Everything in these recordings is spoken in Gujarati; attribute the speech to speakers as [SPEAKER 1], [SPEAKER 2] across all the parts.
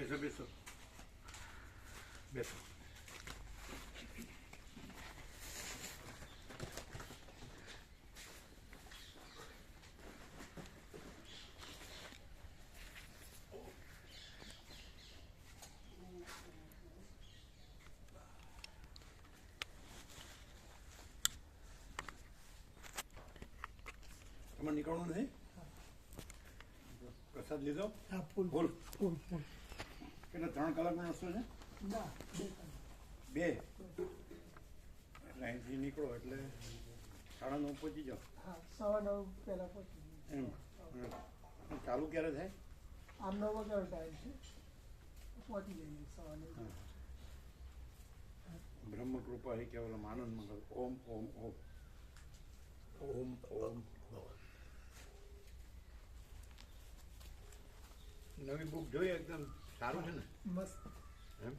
[SPEAKER 1] બેસો બેસો બેસો. તમારે નીકળવું નથી? પ્રસાદ લીધો?
[SPEAKER 2] હા, ફૂલ
[SPEAKER 1] ફૂલ
[SPEAKER 2] ફૂલ ફૂલ.
[SPEAKER 1] કેટલા 3 કલાકનો રસ્તો છે?
[SPEAKER 2] ના,
[SPEAKER 1] 2. એટલે અહીંથી નીકળો એટલે 9:30 પહોંચી જાઓ.
[SPEAKER 2] હા, 9:15 પહેલાં પહોંચી
[SPEAKER 1] એમ ચાલુ ક્યારે થાય?
[SPEAKER 2] આમ 9 વાગ્યાનો ટાઈમ છે, પહોંચી જઈએ 9:15.
[SPEAKER 1] બ્રહ્મ કૃપા હિ કેવલમ આનંદ મંગલ. ઓમ ઓમ ઓમ ઓમ ઓમ. નવી બુક જોઈ? એકદમ સારું છે ને?
[SPEAKER 2] મસ્ત.
[SPEAKER 1] એમ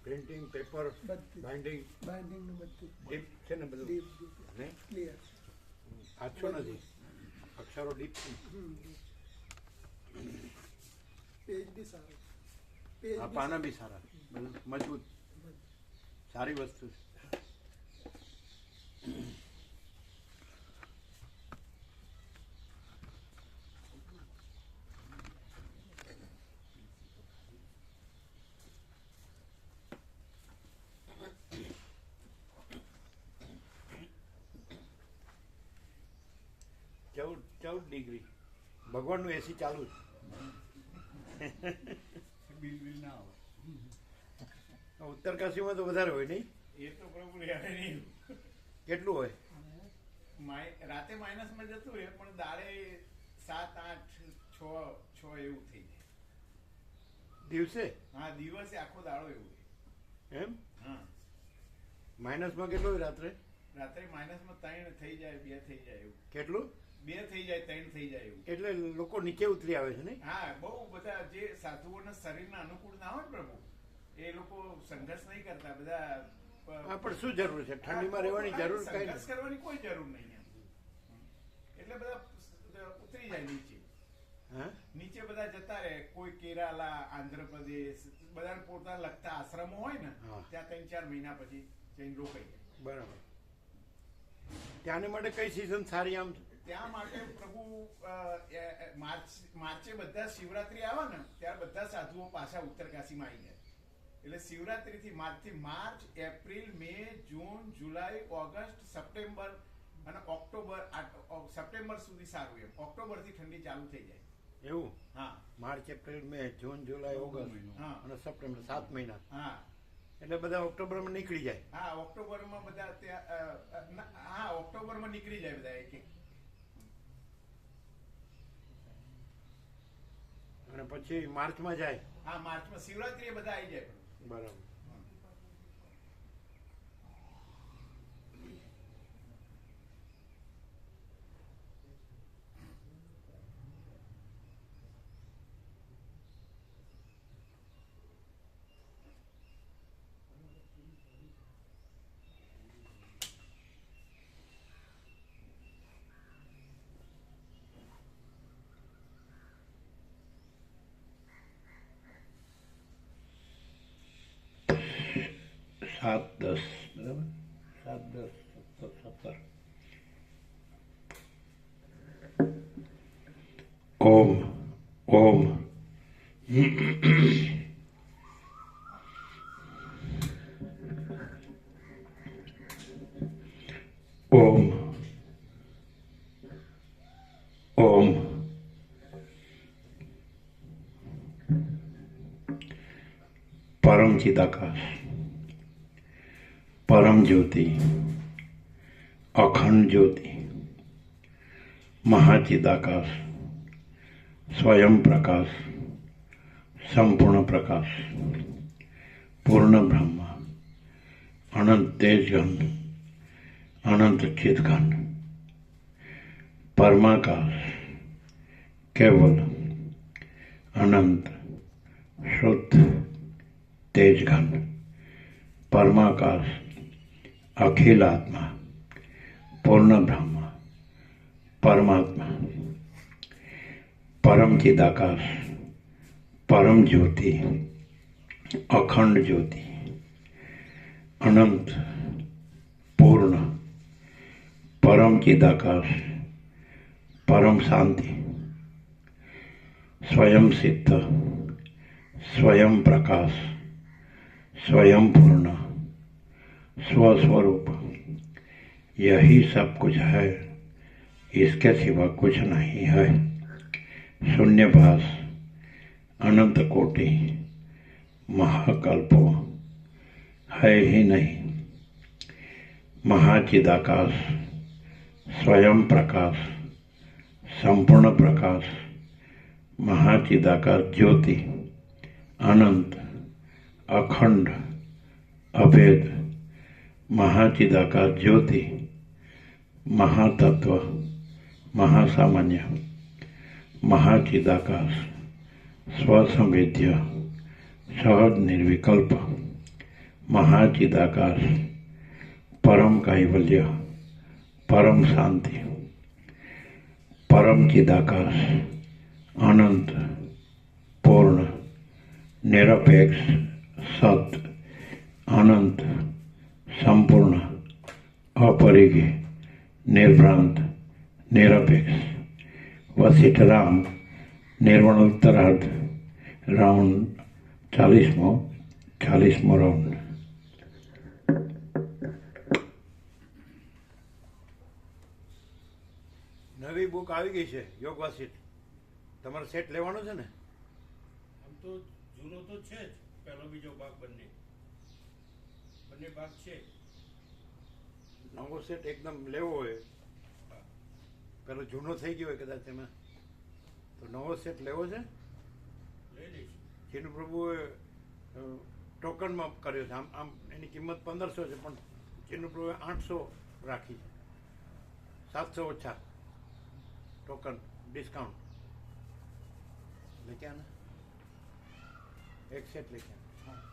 [SPEAKER 1] પ્રિન્ટિંગ, પેપર,
[SPEAKER 2] બધી
[SPEAKER 1] બાઇન્ડિંગ
[SPEAKER 2] બાઇન્ડિંગનું બધું
[SPEAKER 1] ડીપ છે ને બધું?
[SPEAKER 2] ડીપ
[SPEAKER 1] નહીં
[SPEAKER 2] ક્લિયર.
[SPEAKER 1] આછો નથી, અક્ષરો ડીપ છે.
[SPEAKER 2] પેજ બી સારું. પેજ
[SPEAKER 1] આ પાના બી સારા, બધું મજબૂત, સારી વસ્તુ છે. ચૌદ ડિગ્રી ભગવાનનું એસી ચાલુ છે.
[SPEAKER 3] બિલ ના આવે.
[SPEAKER 1] ઉત્તરકાશીમાં તો વધારે હોય નહીં?
[SPEAKER 3] એ તો પ્રભુ યાર નહીં.
[SPEAKER 1] કેટલું હોય?
[SPEAKER 3] રાતે માઇનસમાં જતું રહે પણ દાડે 7, 8, 6 એવું થઈ જાય.
[SPEAKER 1] દિવસે?
[SPEAKER 3] હા, દિવસે આખો દાડો એવું હોય.
[SPEAKER 1] એમ?
[SPEAKER 3] હા,
[SPEAKER 1] માઇનસમાં કેટલું હોય રાત્રે?
[SPEAKER 3] રાત્રે માઇનસમાં 3 થઈ જાય, 2 થઈ જાય એવું.
[SPEAKER 1] કેટલું?
[SPEAKER 3] 2 થઈ જાય, 3 થઈ જાય એવું.
[SPEAKER 1] એટલે લોકો નીચે ઉતરી આવે છે નહીં?
[SPEAKER 3] હા, બહુ બધા જે સાધુઓના શરીરના અનુકૂળ ના હોય ને પ્રભુ, એ લોકો સંઘર્ષ નહીં કરતા. બધા
[SPEAKER 1] હા, પણ શું જરૂર છે? ઠંડીમાં રહેવાની જરૂર કઈ
[SPEAKER 3] સંઘર્ષ
[SPEAKER 1] નથી.
[SPEAKER 3] કરવાની કોઈ જરૂર નહીં એમ. એટલે બધા ઉતરી જાય નીચે.
[SPEAKER 1] હા,
[SPEAKER 3] નીચે બધા જતા રહે. કોઈ કેરાલા, આંધ્રપ્રદેશ, બધા પોતાના લગતા આશ્રમો હોય ને,
[SPEAKER 1] હા.
[SPEAKER 3] ત્યાં 3-4 મહિના પછી જઈને રોકાઈ જાય.
[SPEAKER 1] બરાબર. ત્યાંને માટે કઈ સિઝન સારી આમ?
[SPEAKER 3] ત્યાં માટે પ્રભુ માર્ચે બધા શિવરાત્રી આવે ને ત્યારે બધા સાધુઓ પાછા ઉત્તરકાશીમાં આવી જાય. એટલે શિવરાત્રીથી માર્ચ, એપ્રિલ, મે, જૂન, જુલાઈ, ઓગસ્ટ, સપ્ટેમ્બર અને ઓક્ટોબર. સપ્ટેમ્બર સુધી સારું એમ. ઓક્ટોબરથી ઠંડી ચાલુ થઈ જાય.
[SPEAKER 1] એવું?
[SPEAKER 3] હા,
[SPEAKER 1] માર્ચ, એપ્રિલ, મે, જૂન, જુલાઈ, ઓગસ્ટ
[SPEAKER 3] હા.
[SPEAKER 1] અને સપ્ટેમ્બર 7 મહિના.
[SPEAKER 3] હા,
[SPEAKER 1] એટલે બધા ઓક્ટોબરમાં નીકળી જાય.
[SPEAKER 3] હા. ઓક્ટોબરમાં બધા ત્યાં હા, ઓક્ટોબરમાં નીકળી જાય બધા એક.
[SPEAKER 1] અને પછી માર્ચમાં જાય.
[SPEAKER 3] હા, માર્ચમાં શિવરાત્રી બધા આવી જાય.
[SPEAKER 1] બરાબર. સાત 10 બરાબર. 7, 10, 17. ઓમ ઓમ ઓમ ઓમ પરમ ચિદાકાશ, પરમ જ્યોતિ, અખંડ જ્યોતિ, મહાચિદાકાશ, સ્વયં પ્રકાશ, સંપૂર્ણ પ્રકાશ, પૂર્ણ બ્રહ્મ, અનંત તેજઘન, અનંત ચિદઘન, પરમાકાશ, કેવલ, અનંત, શુદ્ધ, તેજઘન, પરમાકાશ, અખિલ આત્મા, પૂર્ણ બ્રહ્મ, પરમાત્મા, પરમ ચિદાકાશ, પરમ જ્યોતિ, અખંડ જ્યોતિ, અનંત, પૂર્ણ, પરમ ચિદાકાશ, પરમ શાંતિ, स्वयं सिद्ध, स्वयं प्रकाश, स्वयं पूर्ण, स्वस्वरूप, यही सब कुछ है, इसके सिवा कुछ नहीं है। शून्यभास, अनंत कोटि, महाकल्पो है ही नहीं। महाचिदाकाश, स्वयं प्रकाश, संपूर्ण प्रकाश, महाचिदाकाश ज्योति, अनंत, अखंड, अभेद, महाचिदाकाश ज्योति, महातत्व, महासामान्य, महाचिदाकाश, स्वसंवेद्य, सहज निर्विकल्प, महाचिदाकाश, परम कैवल्य, परम शांति, परम चिदाकाश, अनंत, पूर्ण, निरपेक्ष, सत, अनंत, संपूर्ण, अपरिज्ञ, निर्भ्रांत, निरपेक्ष, वशिष्ठराम, निर्वाण उत्तरार्ध, राउंड 40મો રાઉન્ડ। નવી બુક આવી ગઈ છે યોગ વાસિષ્ઠ, તમારે સેટ લેવાનો છે ને?
[SPEAKER 4] આમ તો જૂનો તો છે જ, પહેલો બીજો ભાગ બંને ભાગ છે।
[SPEAKER 1] નવો સેટ એકદમ લેવો હોય, પેલો જૂનો થઈ ગયો હોય કદાચ એમાં, તો નવો સેટ લેવો છે।
[SPEAKER 4] લઈ લઈશું।
[SPEAKER 1] જેનું પ્રભુએ ટોકનમાં કર્યો છે, આમ એની કિંમત 1500 છે, પણ જેનું પ્રભુએ 800 રાખી છે, 700 ઓછા ટોકન ડિસ્કાઉન્ટ। લખ્યા ને એક સેટ લખ્યા,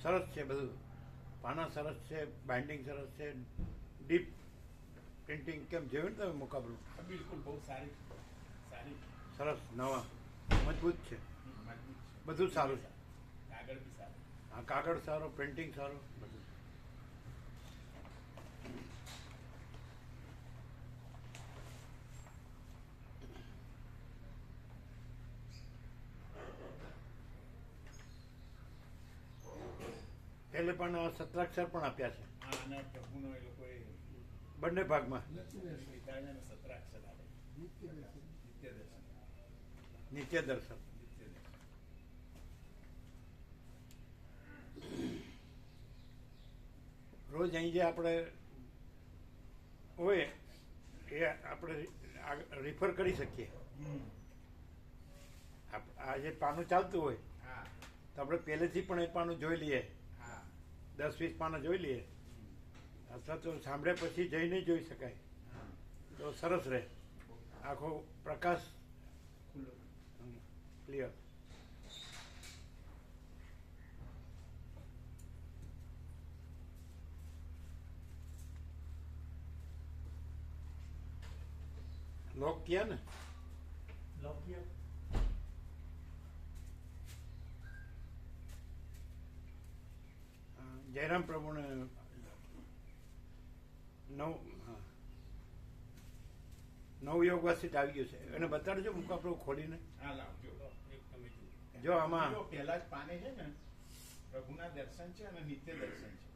[SPEAKER 1] સરસ છે બધું, પાના સરસ છે, બાઇન્ડિંગ સરસ છે, ડીપ પ્રિન્ટિંગ કેમ જોયું ને તમે મુકાબલું,
[SPEAKER 4] બિલકુલ બહુ સારી
[SPEAKER 1] સરસ, નવા, મજબૂત છે, બધું સારું છે,
[SPEAKER 4] કાગળ બી સારું,
[SPEAKER 1] હા કાગળ સારો, પ્રિન્ટિંગ સારું, બધું। એટલે પણ સત્રાક્ષર પણ આપ્યા છે
[SPEAKER 4] આના પ્રભુનો એ લોકોએ
[SPEAKER 1] બંને ભાગમાં,
[SPEAKER 4] પિતાજીને સત્રાક્ષર આપે, નિત્ય દર્શન,
[SPEAKER 1] નિત્ય દર્શન। રોજ અહીં જે આપણે હોય એ આપણે રિફર કરી શકીએ। આ જે પાનું ચાલતું હોય
[SPEAKER 4] હા
[SPEAKER 1] તો આપણે પહેલેથી પણ એ પાનું જોઈ લઈએ,
[SPEAKER 4] હા
[SPEAKER 1] 10-20 પાના જોઈ લઈએ, અથવા તો સાંભળ્યા પછી જઈને જોઈ શકાય તો સરસ રહે, આખો પ્રકાશ ક્લિયર। લોક किया ને
[SPEAKER 4] લૌકિક
[SPEAKER 1] જયરામ પ્રભુને નવ યોગ વાસિત આવી ગયું છે, એને બતાડજો મુખ આપણું ખોલીને।
[SPEAKER 4] હા લાવજો, એક તમે જુઓ।
[SPEAKER 1] જો આમાં
[SPEAKER 3] જો પહેલા જ પાને છે ને પ્રભુના દર્શન છે અને નિત્ય દર્શન છે।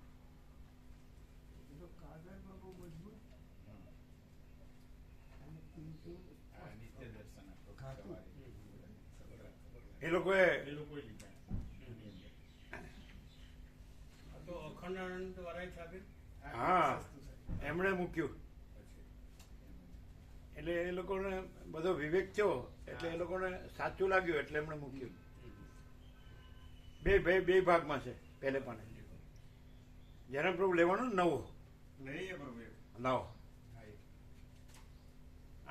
[SPEAKER 2] તો કાગળમાં બહુ મજબૂત અને printing
[SPEAKER 3] આ નિત્ય દર્શન આપણું
[SPEAKER 2] ખાતું.
[SPEAKER 3] સવારે
[SPEAKER 1] એ લોકોએ
[SPEAKER 4] એ લોકોએ લીધા આ તો અખંડાનંદ વાળાએ છાપે,
[SPEAKER 1] હા એમણે મૂક્યું, એટલે એ લોકોને બધો વિવેક થયો, એટલે એ લોકોને સાચું લાગ્યું, એટલે એમણે મૂક્યું। બે ભાગમાં છે, પહેલે પાને જયરામ પ્રભુ લેવાનું ને નવો
[SPEAKER 3] લઈએ પ્રભુ
[SPEAKER 1] નવો,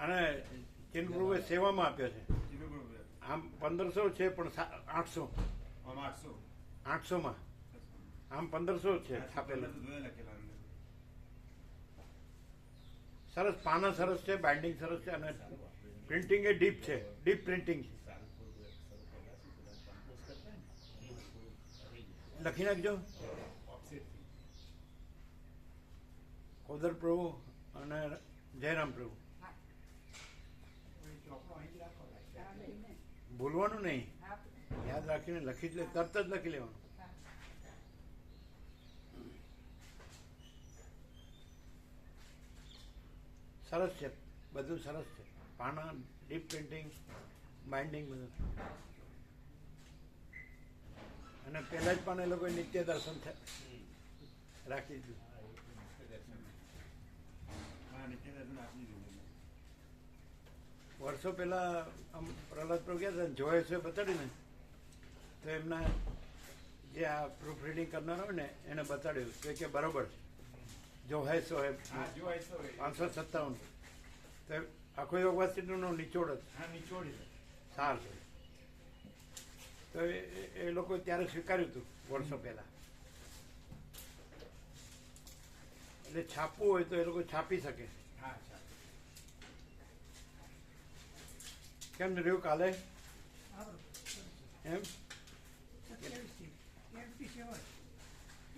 [SPEAKER 1] અને ચિન્હ પ્રભુએ સેવામાં આપ્યો છે, આમ 1500 છે પણ 800 800માં, આમ 1500 છે છાપેલા, સરસ પાના સરસ છે, બાઇન્ડિંગ સરસ છે, અને પ્રિન્ટિંગ એ ડીપ છે, ડીપ પ્રિન્ટિંગ છે, લખી નાખજો.
[SPEAKER 3] ઓફસેટથી.
[SPEAKER 1] ખોદર પ્રભુ અને જયરામ પ્રભુ.
[SPEAKER 3] હવે ચોપડો અહીં જ રાખો.
[SPEAKER 1] ભૂલવાનું નહીં, યાદ રાખીને લખી જ તરત જ લખી લેવાનું. સરસ છે, બધું સરસ છે. પાના, ડીપ પ્રિન્ટિંગ, બાઇન્ડિંગ બધું. અને પહેલા જ પણ એ લોકોએ નિત્ય દર્શન રાખી દીધું. વર્ષો પહેલા આમ પ્રહલાદ પ્રભુ ગયા હતા, જોયેસ બતાડ્યું ને, તો એમના જે આ પ્રૂફ રીડિંગ કરનારા હોય ને એને બતાડ્યું કે બરોબર છે. જોહેસ હોય
[SPEAKER 3] હા, જો ऐसा હોય.
[SPEAKER 1] 557, તો આખો યોગવાસીનો નિચોડ જ
[SPEAKER 3] હા, નિચોડી દે.
[SPEAKER 1] સાર છે. તો એ લોકો ત્યારે સ્વીકાર્યું હતું વર્ષો પહેલા. એટલે છાપવું હોય તો એ લોકો છાપી શકે.
[SPEAKER 3] હા, ચાલો.
[SPEAKER 1] કેમ રહ્યું કાલે એમ?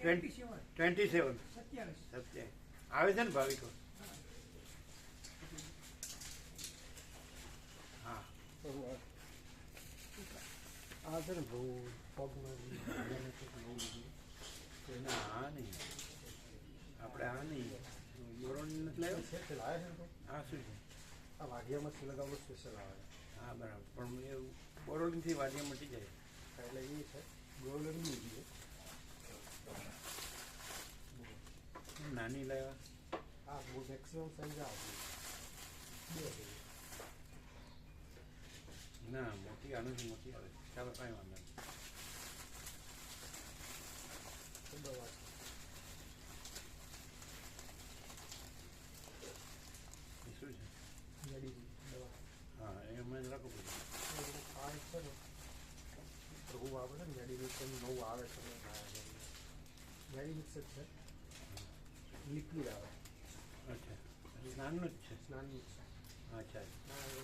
[SPEAKER 1] 27 સત્ય આવે છે ને ભાવિકો? હા,
[SPEAKER 2] આ છે ને બહુ પગમાં
[SPEAKER 1] ના આ નહીં, આપણે આ નહીં, બોરોની નથી લાવ્યો.
[SPEAKER 2] સ્પેશિયલ આવે છે ને
[SPEAKER 1] આ શું છે?
[SPEAKER 2] આ વાઘિયામાં લગાવવું સ્પેશિયલ આવે
[SPEAKER 1] હા બરાબર, પણ એ બોરોલીથી વાડિયા મટી જાય.
[SPEAKER 2] એટલે એ છે ગોલ્ડનની છે.
[SPEAKER 1] નાની લાવ્યા.
[SPEAKER 2] આ બહુ મેક્સિમમ સાઈઝ આવે
[SPEAKER 1] ના મોટી આનાથી મોટી આવે. ચાલો કાંઈ વાંધો નહીં.
[SPEAKER 2] છે દવા
[SPEAKER 1] એ શું છે?
[SPEAKER 2] મેડિસિન દવા
[SPEAKER 1] હા એ હમણાં જ રાખો બધું.
[SPEAKER 2] આ છે ને પ્રભુ આવે ને મેડિસિન નવું આવે છે મેડિમિક્સ જ છે, લિક્વિડ આવે,
[SPEAKER 1] અચ્છા, નાનું જ છે.
[SPEAKER 2] સ્નાનની
[SPEAKER 1] અચ્છા,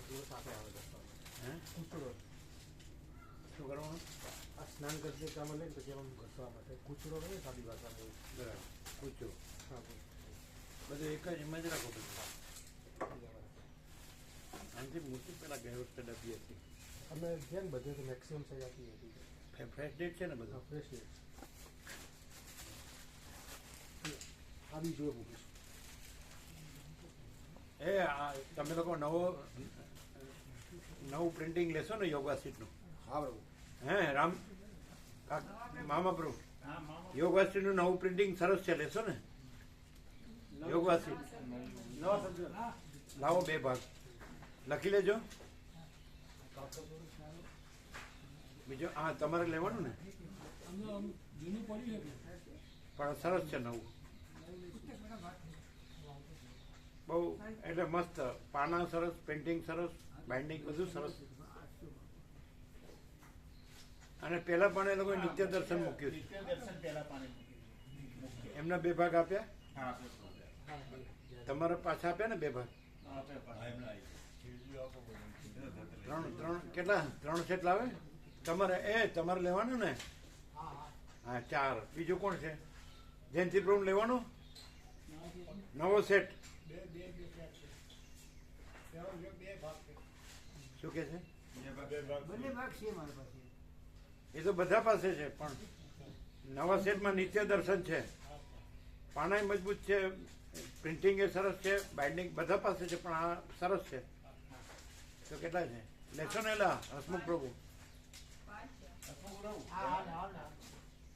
[SPEAKER 2] દિવસ આપે આવે દસમાં
[SPEAKER 1] હે
[SPEAKER 2] કૂચડો.
[SPEAKER 1] શું કરવાનું?
[SPEAKER 2] આ સ્નાન કરતી કામ લઈને પછી આમ ઘસવા માટે કૂચડો નહીં સાદી ભાષામાં
[SPEAKER 1] બરાબર, પૂછો
[SPEAKER 2] હા
[SPEAKER 1] બધું એક જ એમ જ રાખો બધું. આનાથી મોટી પેલા ગયા વખતે ડબ્બી હતી.
[SPEAKER 2] અમે જેમ બધે તો મેક્સિમમ સાઈઝ આપી હતી
[SPEAKER 1] ફ્રેશ ડેટ છે ને બધું.
[SPEAKER 2] ફ્રેશ આ બી જોયું મૂકીશ.
[SPEAKER 1] એ આ તમે લોકો નવું પ્રિન્ટિંગ લેશો ને યોગા સીટનું?
[SPEAKER 2] હા બરાબર.
[SPEAKER 1] હે રામ મામા પ્રભુ,
[SPEAKER 3] હા, મામા.
[SPEAKER 1] યોગા સીટનું નવું પ્રિન્ટિંગ સરસ છે, લેશો ને? યોગા સીટ લાવો, 2 ભાગ લખી લેજો. બીજું હા તમારે લેવાનું ને, પણ સરસ છે નવું, બહુ એટલે મસ્ત. પાના સરસ, પેઇન્ટિંગ સરસ, બાઇન્ડિંગ બધું સરસ. અને પેલા પણ એ લોકોએ નિત્ય દર્શન મૂક્યું છે.
[SPEAKER 3] નિત્ય દર્શન પહેલા પાણી મૂકી.
[SPEAKER 1] એમના 2 ભાગ આપ્યા,
[SPEAKER 3] હા,
[SPEAKER 1] તમારા પાછા આપ્યા ને 2 ભાગ. ત્રણ કેટલા? 3 સેટ લાવે તમારે લેવાનું ને? હા 4. બીજું કોણ છે? જયંતિ પ્રભુ લેવાનો નવો સેટ. શું કે છે? એ તો બધા પાસે છે, પણ નવા સેટમાં નિત્ય દર્શન છે, પાના મજબૂત છે, પ્રિન્ટિંગ એ સરસ છે, બાઇન્ડિંગ બધા પાસે છે, પણ આ સરસ છે. તો કેટલા છે? લેશો ને એલા હસમુખ પ્રભુ?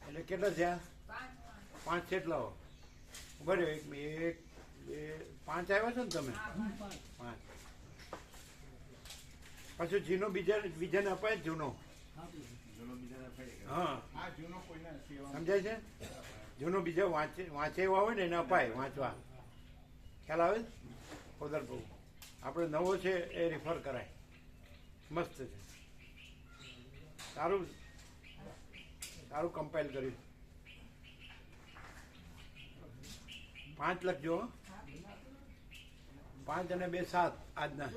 [SPEAKER 1] એટલે કેટલા થયા? 5 સેટ લાવો. બરાબર, 1 2 5 આવ્યા છો ને તમે? 5. પાછું જીનો બીજાને અપાય જ જૂનો. હા
[SPEAKER 3] આ જૂનો કોઈને સેવા
[SPEAKER 1] સમજાય છે? જૂનો બીજા વાંચે એવા હોય ને એને અપાય વાંચવા. ખ્યાલ આવે? ખોદર પ્રભુ આપણે નવો છે એ રિફર કરાય. મસ્ત છે, સારું સારું કમ્પાઇલ કર્યું. 5 લખજો. 5 અને 2 7 આજના.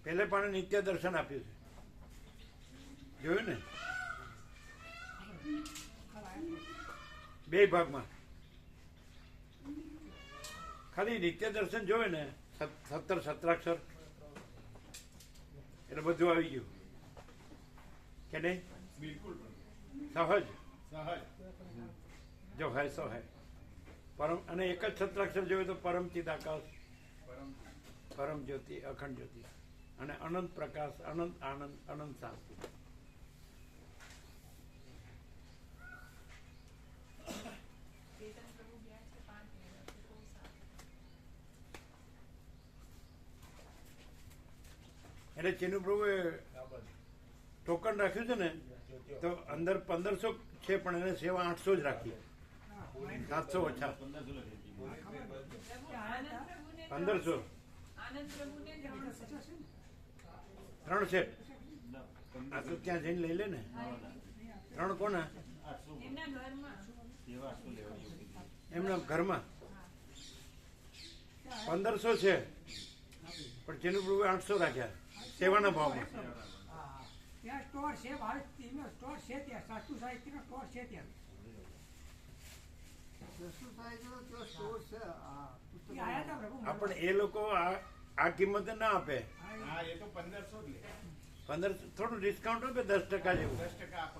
[SPEAKER 1] પહેલે પણ નિત્ય દર્શન આપ્યું છે, જોયું ને? બે ભાગમાં ખાલી નિત્ય દર્શન જોવે ને 17 સત્રાક્ષર એટલે બધું આવી ગયું કે નહીં?
[SPEAKER 3] બિલકુલ
[SPEAKER 1] સહજ
[SPEAKER 3] સહજ.
[SPEAKER 1] જો હૈ સો હૈ પરમ, અને એક જ સત્રાક્ષર જોયું તો પરમ ચિદ આકાશ, પરમ જ્યોતિ, અખંડ જ્યોતિ અને અનંત પ્રકાશ, અનંત આનંદ, અનંત શાંતિ. એટલે ચીનુ પ્રભુએ ટોકન રાખ્યું છે ને તો અંદર 1500 છે પણ એને સેવા 800 જ રાખી, 700 ઓછા, 1500 3 સેટ. આ તો ત્યાં જઈને લઈ લે ને. 3 કોના? એમના ઘરમાં 1500 છે પણ ચીનુ પ્રભુએ 800 રાખ્યા સેવાના ભાવમાં.
[SPEAKER 2] ત્યાં સ્ટોર છે, ભારતનો સ્ટોર છે, ત્યાં સાસુ સાહિત્યનો સ્ટોર છે, ત્યાં એ આયા હતા પ્રભુ.
[SPEAKER 1] આ પણ એ લોકો આ કિંમતે ના આપે.
[SPEAKER 3] હા, એ તો 1500 જ લે.
[SPEAKER 1] 15 થોડું ડિસ્કાઉન્ટ આપે 10% જેવું.
[SPEAKER 3] 10% આપો.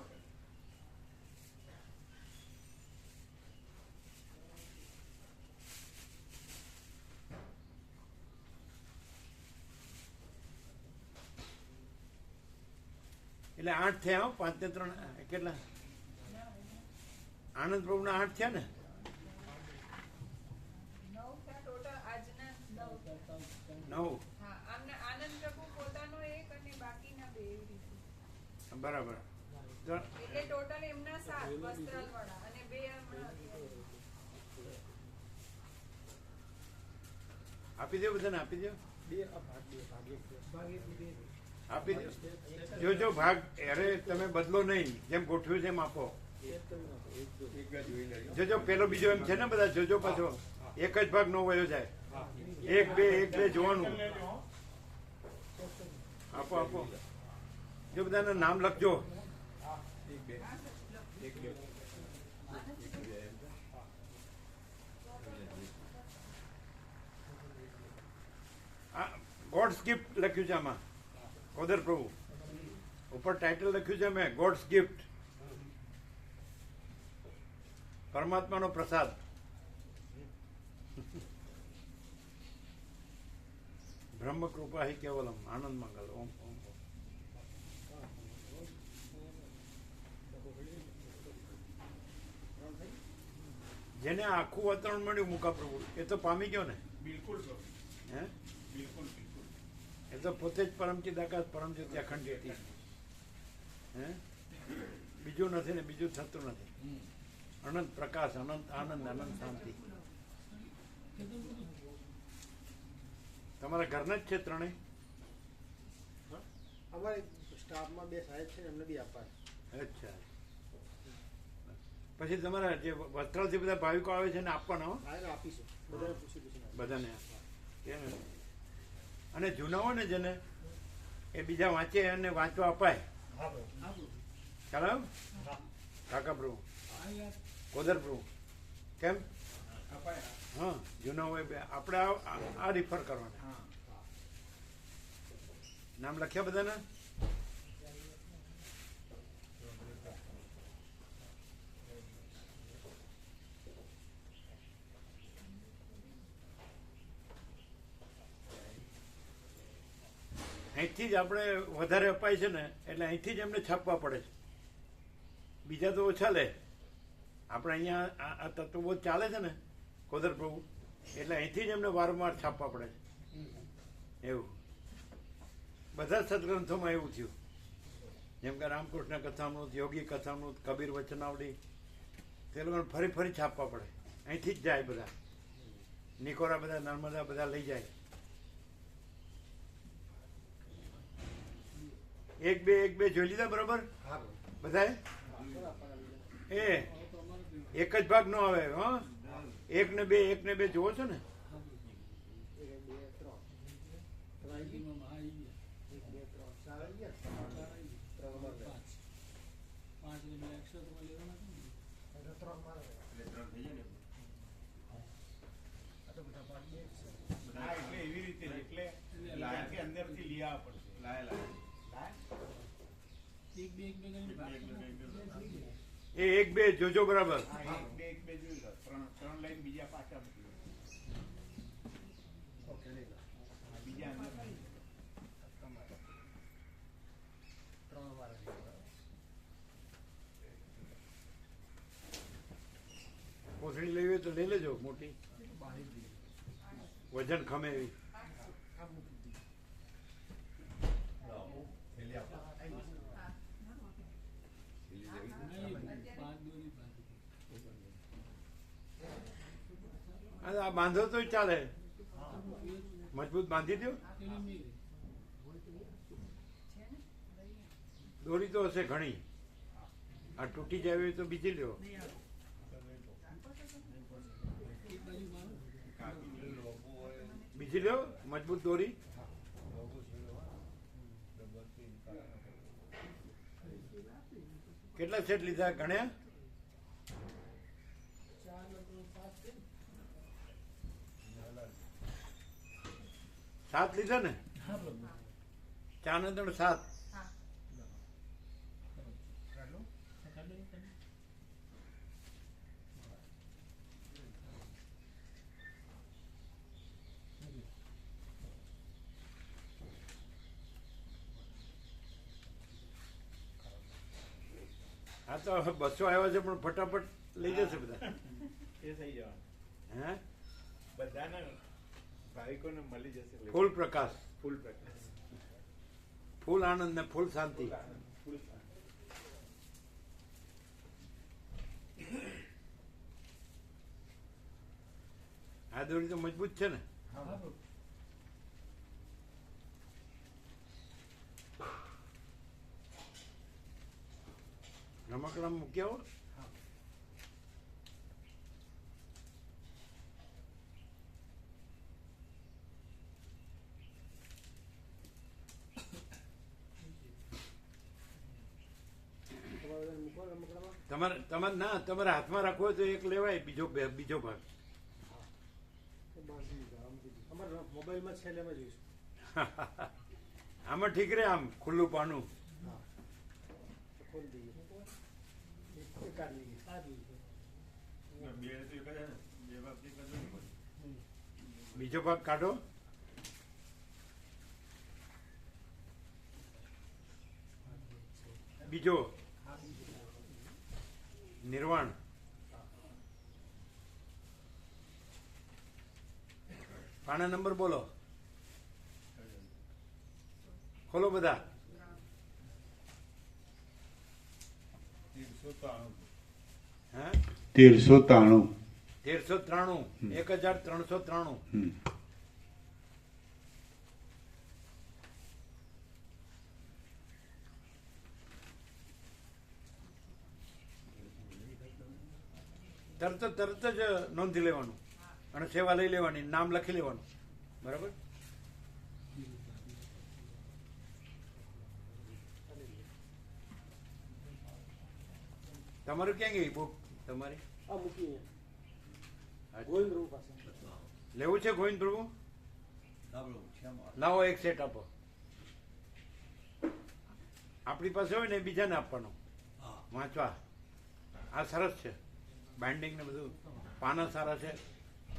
[SPEAKER 1] એટલે 8 થયા, 5 ને 3 કેટલા? આનંદ પ્રભુના 8 થયા ને? બરાબર. આપી દો બધાને, આપી દો, આપી દો. જો ભાગ અરે તમે બદલો નહીં, જેમ ગોઠવ્યું છે એમ આપો. જો પેલો બીજો એમ છે ને બધા, જોજો પાછો એક જ ભાગ ન વયો જાય. 1 2 1 2 જોવાનું. આપો આપો. જો બધાના નામ લખજો. ગોડ્સ ગિફ્ટ લખ્યું છે આમાં, કોદર પ્રભુ ઉપર ટાઇટલ લખ્યું છે મેં, ગોડ્સ ગિફ્ટ, પરમાત્માનો પ્રસાદ. બ્રહ્મ કૃપા હિ કેવલમ, આનંદ મંગલ. ઓમ ઓમ. જેને આખું વાતાવરણ મળ્યું મુકા પ્રભુ એ તો પામી ગયો ને.
[SPEAKER 3] બિલકુલ
[SPEAKER 1] હે,
[SPEAKER 3] બિલકુલ બિલકુલ.
[SPEAKER 1] એ તો પોતે જ પરમચિદ આકાશ, પરમ જ્યોતિ, અખંડ જ્યોતિ. હે, બીજું નથી ને બીજું થતું નથી. અનંત પ્રકાશ, અનંત આનંદ, અનંત શાંતિ. તમારા ઘરના જ છે ત્રણેય?
[SPEAKER 5] અમારે સ્ટાફમાં 2 સાહેબ છે, એમને બી આપવા.
[SPEAKER 1] અચ્છા. પછી તમારા જે વસ્ત્રાલથી બધા ભાવિકો આવે છે ને આપવાના? હો,
[SPEAKER 5] આપીશું, બધાને પૂછી
[SPEAKER 1] બધાને. અને જૂના હોય ને જેને એ બીજા વાંચે અને વાંચવા અપાય. ખ્યાલ આવ્યો? કાકા પ્રભુ, કોદર પ્રભુ, કેમ? હા, જૂના હોય આપણે આ રિફર કરવાના. નામ લખ્યા બધાના? અહીંથી જ આપણે વધારે અપાય છે ને એટલે અહીંથી જ એમને છાપવા પડે છે, બીજા તો ઓછા લે. આપણે અહીંયા આ તત્વો બહુ ચાલે છે ને કોદર પ્રભુ, એટલે અહીંથી જ એમને વારંવાર છાપવા પડે છે. એવું બધા સદગ્રંથોમાં એવું થયું. જેમ કે રામકૃષ્ણ કથામૃત, યોગી કથામૃત, કબીર વચનાવડી, તે લોકોને ફરી ફરી છાપવા પડે. અહીંથી જ જાય બધા, નિકોરા બધા, નર્મદા બધા લઈ જાય. 1 2 1 2 જોઈ લીધા બરોબર બધાએ? એ એક જ ભાગ નો આવે. હા, 1 ને 2 1 ને 2 જોવો છો ને?
[SPEAKER 5] એટલે 3 મારે.
[SPEAKER 6] એટલે 3 થઈ જાય ને.
[SPEAKER 5] આ તો બધા ભાગ 2 છે.
[SPEAKER 3] હા એટલે એવી રીતે જ. એટલે લાયાથી અંદરથી લઈ આવવા પડશે.
[SPEAKER 6] લાયા.
[SPEAKER 1] એ 1 2 જોજો બરાબર.
[SPEAKER 3] હા એક બે જોઈ લો. ત્રણ લાઈન બીજા પાછા મૂકી લો.
[SPEAKER 5] ઓકે લઈ લો.
[SPEAKER 3] બીજા અંદર
[SPEAKER 5] તમારે 3 મારે લઈ લો.
[SPEAKER 1] કોથળી લેવી હોય તો લઈ લેજો મોટી, વજન ખમે એવી.
[SPEAKER 5] આ મૂકી દીધી.
[SPEAKER 1] આ બાંધો તો ચાલે, મજબૂત બાંધી દો. દોરી તો હશે ઘણી, આ તૂટી જાય એવી તો બીજી લ્યો. બીજી લ્યો મજબૂત દોરી. કેટલા સેટ લીધા ગણ્યા? 7 લીધા ને? 4 ને 3 7. હા તો 200 આવ્યા છે પણ ફટાફટ લઈ જશે બધા.
[SPEAKER 3] એ થઈ જવાનું.
[SPEAKER 1] હે
[SPEAKER 3] બધાને ભાવિકોને મળી જશે.
[SPEAKER 1] ફૂલ પ્રકાશ,
[SPEAKER 3] ફૂલ પ્રકાશ,
[SPEAKER 1] ફૂલ આનંદ ને ફૂલ શાંતિ.
[SPEAKER 3] ફૂલ
[SPEAKER 1] આ દોરી તો મજબૂત છે ને? રમકડા મૂક્યા હો.
[SPEAKER 5] તમારે બધાને મૂકો રમકડામાં.
[SPEAKER 1] તમારે ના, તમારે હાથમાં રાખવો હોય તો એક લેવાય, બીજો ભાગ.
[SPEAKER 5] તો બાંધી દીધા. આમ કીધું. અમારા મોબાઈલમાં છેલ્લે એમાં જોઈશું.
[SPEAKER 1] આમાં ઠીક રે, આમ ખુલ્લું પાનું.
[SPEAKER 5] હા તો ખોલી દઈએ. એક કાઢી લઈએ.
[SPEAKER 6] બે તો એક જ ને, બે ભાગ એક જ હોય ને.
[SPEAKER 1] બીજો ભાગ કાઢો. બીજો નિર્વાણ. પાના નંબર બોલો, ખોલો બધા.
[SPEAKER 3] 1393.
[SPEAKER 1] 1393. તરત જ નોંધી લેવાનું અને સેવા લઈ લેવાની, નામ લખી લેવાનું. બરાબર? તમારું ક્યાં ગઈ બુક તમારી?
[SPEAKER 5] આ મૂકી ગોવિંદ રૂમ પાસે.
[SPEAKER 1] લેવું છે ગોવિંદ પ્રભુ? લાવો એક સેટ આપો. આપણી પાસે હોય ને બીજાને આપવાનો વાંચવા. આ સરસ છે, બાઇન્ડિંગ ને બધું, પાના સારા છે,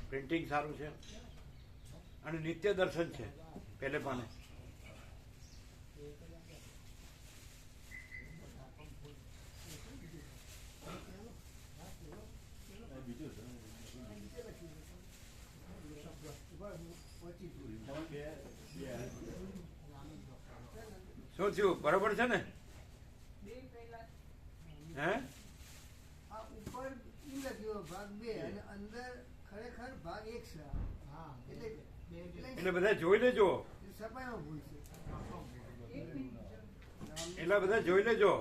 [SPEAKER 1] પ્રિન્ટિંગ સારું છે અને નિત્ય દર્શન છે પહેલે પાને. શું થયું? બરાબર છે ને? હે
[SPEAKER 2] આ ઉપર ઈ લખ્યો ભાગ 2 અને અંદર ખરેખર ભાગ 1 છે. હા
[SPEAKER 1] એટલે બધા જોઈ લેજો,
[SPEAKER 2] સફાઈમાં ભૂલ છે.
[SPEAKER 1] એટલે બધા જોઈ લેજો.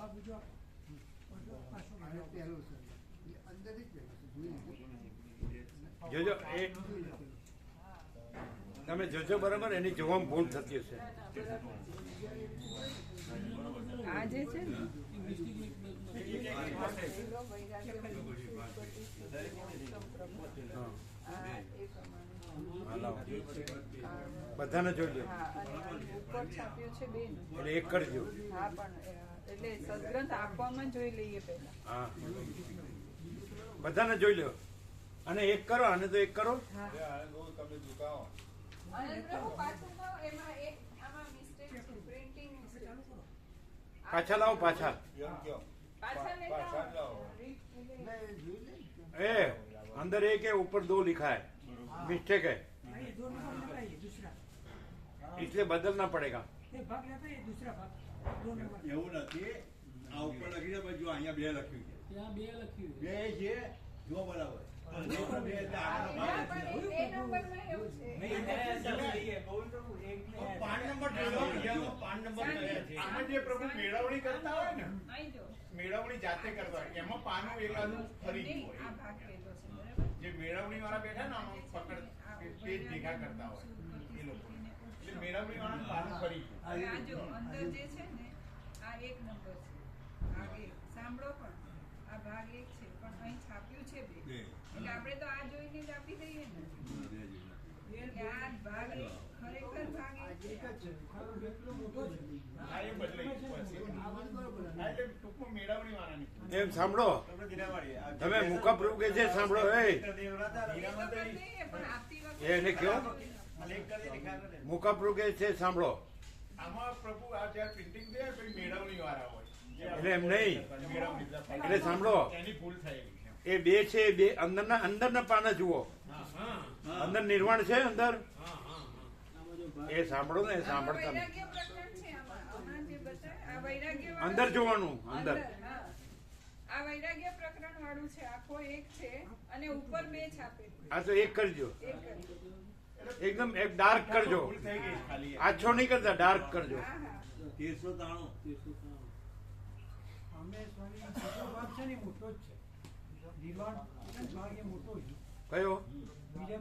[SPEAKER 2] આ બીજો અને પહેલો છે અંદરથી જ પહેલો છે. જોઈ
[SPEAKER 1] જોજો એ તમે જોજો બરાબર, એની જોવામાં ભૂલ થતી હશે.
[SPEAKER 7] આ જે છે ને
[SPEAKER 1] બધાને જોઈ લો.
[SPEAKER 7] હા, અને ઉપર છાપ્યું છે બેનું.
[SPEAKER 1] એટલે એક કરજો.
[SPEAKER 7] હા, પણ એટલે સદગ્રંથ આપવામાં જોઈ લઈએ પહેલા.
[SPEAKER 1] હા, બધાને જોઈ લો. અને એક કરો, અને તો એક કરો.
[SPEAKER 7] હા. અને પ્રભુ પાછું તો એમાં એક આમાં મિસ્ટેક છે, પ્રિન્ટિંગ મિસ્ટેક.
[SPEAKER 1] પાછા લાવો, પાછા.
[SPEAKER 7] પાછા લેતા આવો.
[SPEAKER 2] नहीं जोई ले
[SPEAKER 1] ए अंदर एक है, ऊपर दो लिखा है, मिस्टेक है,
[SPEAKER 5] ये दो नंबर लेता है ये दूसरा
[SPEAKER 1] इसलिए बदलना पड़ेगा.
[SPEAKER 5] एक भाग लेता है ये दूसरा भाग दो नंबर
[SPEAKER 6] એવું નથી આ ઉપર લખી દે પછી જો અહીંયા બે લખ્યું છે
[SPEAKER 5] ત્યાં બે લખ્યું
[SPEAKER 6] બે છે જો બરાબર બે એટલે આગળનો
[SPEAKER 7] ના,
[SPEAKER 6] ભાગ
[SPEAKER 7] પણ એ બે નંબરમાં એવું છે.
[SPEAKER 3] પાન નંબર આમાં જે પ્રભુ મેળવણી કરતા હોય ને,
[SPEAKER 7] અહીં જો.
[SPEAKER 3] મેળવણી જાતે કરતા હોય એમાં પાનું એકાદું ફરી
[SPEAKER 7] નહીં,
[SPEAKER 3] હોય.
[SPEAKER 7] આ ભાગ પહેલો છે, બરાબર?
[SPEAKER 3] જે મેળવણી વાળા બેઠા ને આમાં પકડ પેજ ભેગા કરતા હોય એ લોકો, એટલે મેળવણી વાળા પાનું ફરી ગયું.
[SPEAKER 7] હવે આ જો અંદર જે છે ને આ એક નંબર છે, ભાગ એક. સાંભળો પણ આ ભાગ એક છે, પણ અહીં છાપ્યું છે બે.
[SPEAKER 6] બે.
[SPEAKER 7] એટલે આપણે તો આ જોઈને જ આપી દઈએ ને કે આ ભાગ એક, ખરેખર ભાગ એક છે.
[SPEAKER 5] એટલો મોટો છે
[SPEAKER 3] હા, એ બદલાઈ ગયું પછી. હા, એટલે ટૂંકમાં મેળવણી વાળાની.
[SPEAKER 1] એમ સાંભળો, તમે મુકા પ્રભુ કે છે, સાંભળો. એ
[SPEAKER 7] એ તો કરી દઈએ, પણ આપતી વખતે
[SPEAKER 1] એને કયો? મુકા પ્રભુ કે છે, સાંભળો.
[SPEAKER 3] આમાં પ્રભુ આ જ્યારે પ્રિન્ટિંગ થયા પછી મેળવણી વાળા હોય.
[SPEAKER 1] એટલે એમ નહીં.
[SPEAKER 3] મેળવણી.
[SPEAKER 1] એટલે સાંભળો,
[SPEAKER 3] એની ભૂલ થયેલી છે.
[SPEAKER 1] એ બે છે, એ બે અંદરના પાના જુઓ. અંદર નિર્વાણ છે, અંદર. એ સાંભળો ને, એ
[SPEAKER 7] આમાં
[SPEAKER 1] સાંભળતા નહીં.
[SPEAKER 7] વૈરાગ્ય પ્રકરણ છે. આમાં હમણાં જે બતાવ્યું, આ વૈરાગ્ય વાળું
[SPEAKER 1] અંદર
[SPEAKER 7] છે.
[SPEAKER 1] જોવાનું, અંદર.
[SPEAKER 7] હા. આ વૈરાગ્ય પ્રકરણ વાળું છે, આખો એક છે અને ઉપર બે છાપે.
[SPEAKER 1] આ તો એક કરજો,
[SPEAKER 7] એક કરી.
[SPEAKER 1] એકદમ એક ડાર્ક કરજો.
[SPEAKER 3] ભૂલ થઈ ગઈ છે ખાલી.
[SPEAKER 1] આછો નહીં કરતા, ડાર્ક કરજો.
[SPEAKER 7] હા, હા.
[SPEAKER 6] 1393
[SPEAKER 5] અમે સ્વામી બીજો ભાગ છે ને એ મોટો જ છે દિવાળ ભાગ એ મોટો છે
[SPEAKER 1] કયો?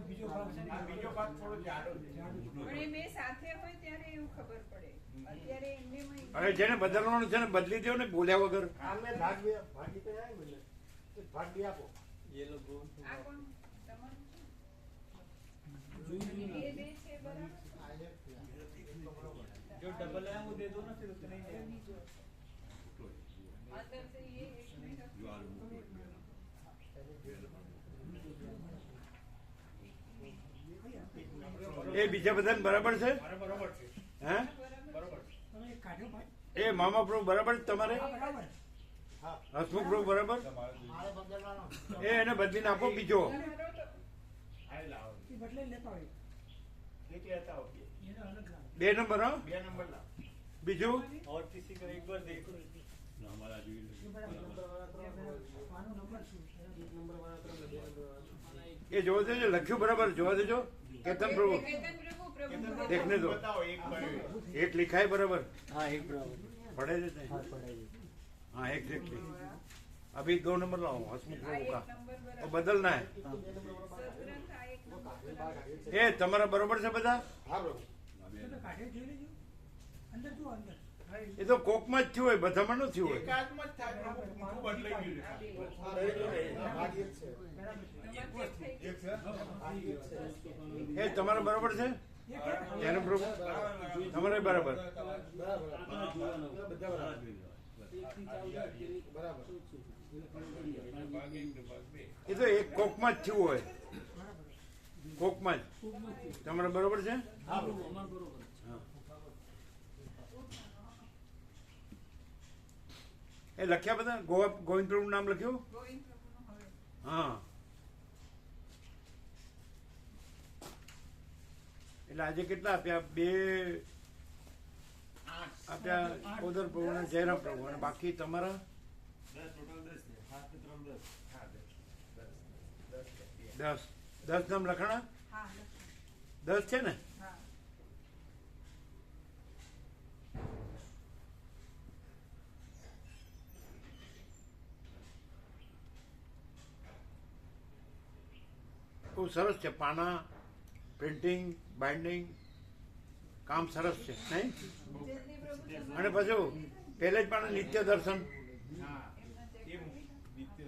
[SPEAKER 5] બીજો ભાગ છે ને
[SPEAKER 3] આ બીજો ભાગ થોડો જાડો છે.
[SPEAKER 7] પણ એ બે સાથે હોય ત્યારે એવું ખબર પડે. અત્યારે એમને
[SPEAKER 1] અરે જેને બદલવાનું છે ને બદલી દો ને, બોલ્યા વગર.
[SPEAKER 7] આ કોણ? તમારું છે? એ બે છે, બરાબર?
[SPEAKER 6] जो डबल है वो दे दो ना फिर उतना ही है
[SPEAKER 7] બીજો. અંદર से ये एक में रखो.
[SPEAKER 6] जो आलू मूंग
[SPEAKER 1] એ બીજા બધાને બરાબર છે?
[SPEAKER 4] બરાબર છે.
[SPEAKER 1] હે?
[SPEAKER 4] બરાબર છે.
[SPEAKER 5] તમે એક કાઢો ભાઈ
[SPEAKER 1] એ મામા પ્રભુ બરાબર છે તમારે?
[SPEAKER 5] હા બરાબર
[SPEAKER 1] હસમુખ પ્રભુ બરાબર? એ એને બદલીને આપો બીજો.
[SPEAKER 7] તમારો તો
[SPEAKER 3] આ લાવો.
[SPEAKER 5] એ બદલે લેતા હોય
[SPEAKER 3] એક લેતા આવો.
[SPEAKER 5] એને અલગ લાવો
[SPEAKER 1] 2 નંબર હો.
[SPEAKER 3] બે નંબર લાવો.
[SPEAKER 1] બીજું
[SPEAKER 6] और किसी का एक बार देखो हमारा
[SPEAKER 5] એ બરાબર આનો નંબર શું
[SPEAKER 1] એ જોવા દેજો, લખ્યું બરાબર જોવા દેજો. કેતન પ્રભુ
[SPEAKER 7] કેતન પ્રભુ, પ્રભુ
[SPEAKER 1] देखने दो.
[SPEAKER 3] બતાવો એક કર્યો.
[SPEAKER 1] एक लिखा है बराबर,
[SPEAKER 5] હા એક બરાબર
[SPEAKER 1] पढ़े देते हैं. हाँ एग्जैक्टली. अभी 2 नंबर लाओ हसमुख
[SPEAKER 7] આ
[SPEAKER 1] प्रभु
[SPEAKER 7] એક
[SPEAKER 1] का,
[SPEAKER 7] નંબર
[SPEAKER 1] तो
[SPEAKER 7] બરાબર.
[SPEAKER 1] बदलना है.
[SPEAKER 7] સદગ્રંથ આ એક નંબર બરાબર.
[SPEAKER 1] એ તમારા બરાબર છે બધા?
[SPEAKER 5] તો કાઢે જોઈ લેજો અંદર જુઓ અંદર
[SPEAKER 1] એ તો કોકમાં જ થયું હોય, બધામાં ન થયું હોય.
[SPEAKER 3] એકાદમાં જ થાય પ્રભુ. ઊંધું બદલાઈ ગયું છે.
[SPEAKER 5] બરાબર છે
[SPEAKER 7] તમારે ચેક થઈ ગયું.
[SPEAKER 1] એ તમારા બરાબર છે? એને પ્રભુ તમારે બરાબર. એ તો એક કોકમાં જ થયું હોય, કોકમાં જ. તમારે બરાબર છે? હા. એ લખ્યા બધા? ગોવિંદ પ્રભુ નામ લખ્યું?
[SPEAKER 7] ગોવિંદ પ્રભુનું હવે.
[SPEAKER 1] હા. એટલે આજે કેટલા આપ્યા? 2 આપ્યા ઉદર પ્રભુ અને જયરામ પ્રભુ, અને બાકી તમારા 10 નામ લખાણા?
[SPEAKER 7] હા, લખો.
[SPEAKER 1] 10 છે ને?
[SPEAKER 7] હા.
[SPEAKER 1] બહુ સરસ છે. પાના, પ્રિન્ટિંગ, બાઇન્ડિંગ, કામ સરસ છે નહીં?
[SPEAKER 7] જેટલી પ્રભુ
[SPEAKER 1] અને પાછું પહેલે જ પણ નિત્ય દર્શન.
[SPEAKER 3] હા એ નિત્ય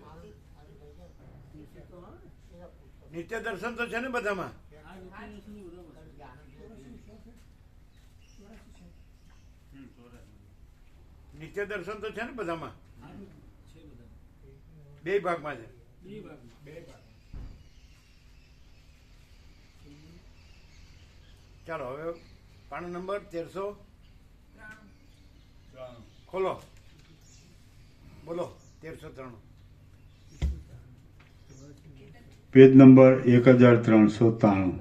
[SPEAKER 1] નિત્ય દર્શન તો છે ને બધામાં. નિત્ય દર્શન તો છે ને બધામાં. બે ભાગમાં છે. ચાલો હવે પાનો નંબર 1393 ખોલો. બોલો 1393.
[SPEAKER 8] Page number 1393.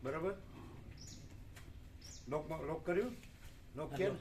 [SPEAKER 1] બરાબર. લોક કર્યું. લોક કેમ?